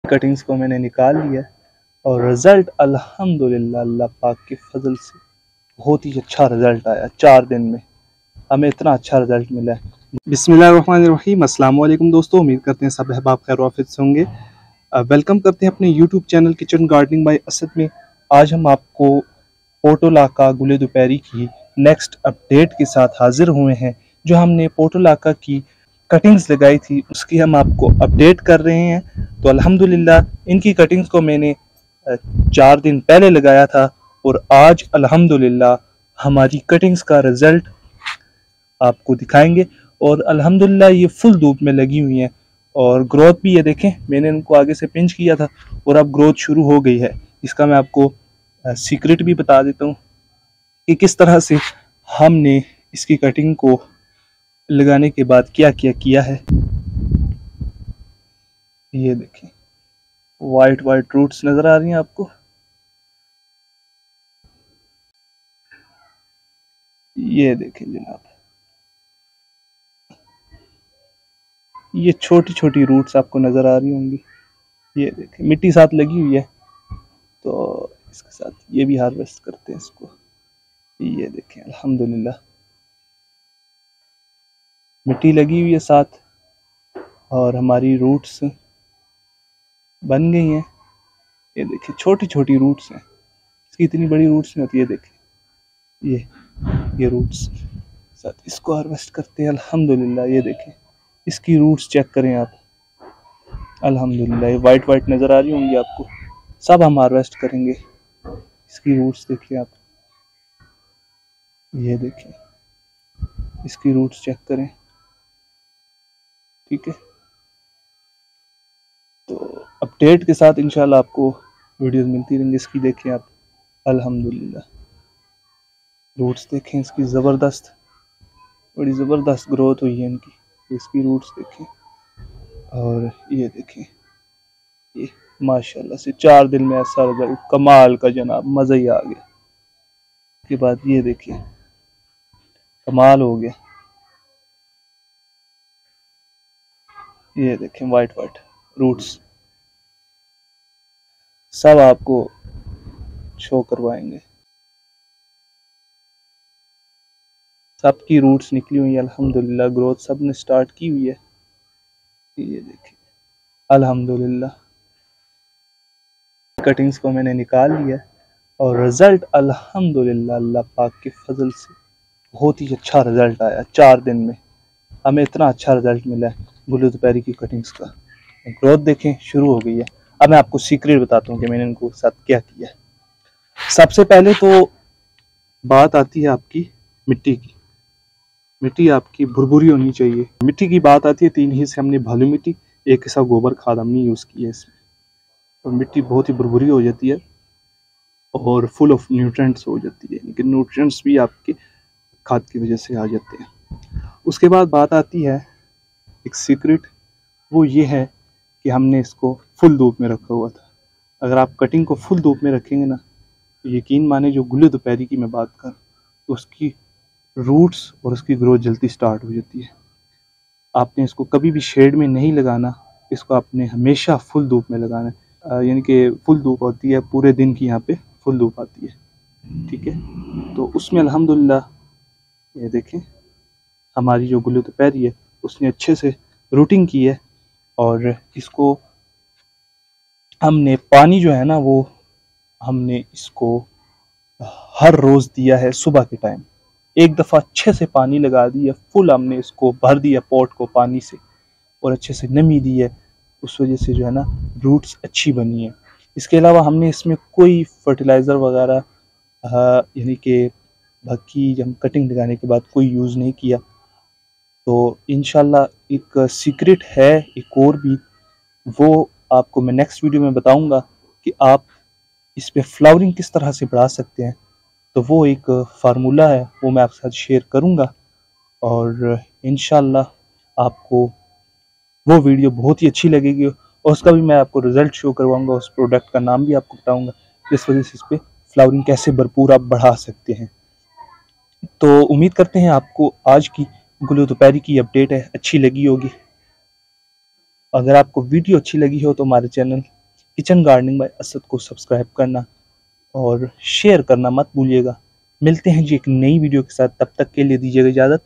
Cuttings को मैंने निकाल लिया और रिज़ल्ट अल्हम्दुलिल्लाह अल्लाह पाक के फजल से बहुत ही अच्छा रिज़ल्ट आया। 4 दिन में हमें इतना अच्छा रिज़ल्ट मिला है। बिस्मिल्लाहिर्रहमानिर्रहीम। अस्सलाम वालेकुम दोस्तों, उम्मीद करते हैं सब अहबाब खैर वाफियत से होंगे। वेलकम करते हैं अपने YouTube channel kitchen gardening by Asad में। आज हम आपको पोटोलाका गुले दोपहरी की नेक्स्ट अपडेट के साथ हाजिर हुए हैं। जो हमने पोटोलाका की कटिंग्स लगाई थी उसकी हम आपको अपडेट कर रहे हैं। तो अल्हम्दुलिल्लाह इनकी कटिंग्स को मैंने 4 दिन पहले लगाया था और आज अल्हम्दुलिल्लाह हमारी कटिंग्स का रिज़ल्ट आपको दिखाएंगे। और अल्हम्दुलिल्लाह ये फुल धूप में लगी हुई हैं और ग्रोथ भी ये देखें, मैंने इनको आगे से पिंच किया था और अब ग्रोथ शुरू हो गई है। इसका मैं आपको सीक्रेट भी बता देता हूँ कि किस तरह से हमने इसकी कटिंग को लगाने के बाद क्या क्या किया है। ये देखें, वाइट वाइट रूट्स नजर आ रही हैं आपको। ये देखें जनाब, ये छोटी छोटी रूट्स आपको नजर आ रही होंगी। ये देखें, मिट्टी साथ लगी हुई है तो इसके साथ ये भी हार्वेस्ट करते हैं इसको। ये देखें अल्हम्दुलिल्लाह मिट्टी लगी हुई है साथ और हमारी रूट्स बन गई हैं। ये देखिए छोटी छोटी रूट्स हैं, इसकी इतनी बड़ी रूट्स नहीं होती। ये देखिए ये रूट्स साथ इसको हार्वेस्ट करते हैं अल्हम्दुलिल्लाह। ये देखें इसकी रूट्स चेक करें आप, अल्हम्दुलिल्लाह ये वाइट वाइट नज़र आ रही होंगी आपको। सब हम हार्वेस्ट करेंगे। इसकी रूट्स देखिए आप, ये देखें इसकी रूट्स चेक करें, ठीक है। तो अपडेट के साथ इंशाल्लाह आपको वीडियोस मिलती रहेंगी। इसकी देखें आप, अल्हम्दुलिल्लाह रूट्स देखें इसकी, ज़बरदस्त बड़ी ज़बरदस्त ग्रोथ हुई है इनकी। इसकी रूट्स देखें और ये देखें, ये माशाल्लाह से 4 दिन में ऐसा रिजल्ट कमाल का जनाब, मज़ा ही आ गया। उसके बाद ये देखिए कमाल हो गया। ये देखें वाइट वाइट रूट्स सब आपको शो करवाएंगे। सबकी रूट्स निकली हुई है अल्हम्दुलिल्लाह, ग्रोथ सब ने स्टार्ट की हुई है। ये देखिए अल्हम्दुलिल्लाह कटिंग्स को मैंने निकाल लिया और रिज़ल्ट अल्हम्दुलिल्लाह अल्लाह पाक के फजल से बहुत ही अच्छा रिज़ल्ट आया। 4 दिन में हमें इतना अच्छा रिज़ल्ट मिला है गुले दोपहरी की कटिंग्स का। ग्रोथ देखें शुरू हो गई है। अब मैं आपको सीक्रेट बताता हूँ कि मैंने इनको साथ क्या किया है। सबसे पहले तो बात आती है आपकी मिट्टी की। मिट्टी आपकी भुरभुरी होनी चाहिए। मिट्टी की बात आती है 3 हिस्से हमने भालू मिट्टी, एक हिस्सा गोबर खाद हमने यूज़ की है इसमें। तो मिट्टी बहुत ही भुरभुरी हो जाती है और फुल ऑफ न्यूट्रिएंट्स हो जाती है, लेकिन न्यूट्रिएंट्स भी आपके खाद की वजह से आ जाते हैं। उसके बाद बात आती है एक सीक्रेट, वो ये है कि हमने इसको फुल धूप में रखा हुआ था। अगर आप कटिंग को फुल धूप में रखेंगे ना तो यकीन माने जो गुले दोपहरी की मैं बात कर तो उसकी रूट्स और उसकी ग्रोथ जल्दी स्टार्ट हो जाती है। आपने इसको कभी भी शेड में नहीं लगाना, इसको आपने हमेशा फुल धूप में लगाना है। यानी कि फुल धूप होती है पूरे दिन की, यहाँ पे फुल धूप आती है, ठीक है। तो उसमें अल्हम्दुलिल्लाह ये देखें हमारी जो गुले दोपहरी है उसने अच्छे से रूटिंग की है। और इसको हमने पानी जो है ना वो हमने इसको हर रोज़ दिया है सुबह के टाइम। एक दफ़ा अच्छे से पानी लगा दिया, फुल हमने इसको भर दिया पॉट को पानी से और अच्छे से नमी दी है। उस वजह से जो है ना रूट्स अच्छी बनी है। इसके अलावा हमने इसमें कोई फर्टिलाइज़र वगैरह यानी कि बाकी जब कटिंग लगाने के बाद कोई यूज़ नहीं किया। तो इंशाल्लाह एक सीक्रेट है एक और भी, वो आपको मैं नेक्स्ट वीडियो में बताऊंगा कि आप इस पे फ्लावरिंग किस तरह से बढ़ा सकते हैं। तो वो एक फार्मूला है, वो मैं आपके साथ शेयर करूंगा और इंशाल्लाह आपको वो वीडियो बहुत ही अच्छी लगेगी और उसका भी मैं आपको रिज़ल्ट शो करवाऊंगा। उस प्रोडक्ट का नाम भी आपको बताऊंगा, जिस वजह से इस पर फ्लावरिंग कैसे भरपूर आप बढ़ा सकते हैं। तो उम्मीद करते हैं आपको आज की गुले दोपहरी की अपडेट है अच्छी लगी होगी। अगर आपको वीडियो अच्छी लगी हो तो हमारे channel kitchen gardening by Asad को सब्सक्राइब करना और शेयर करना मत भूलिएगा। मिलते हैं जी एक नई वीडियो के साथ, तब तक के लिए दीजिएगा इजाज़त।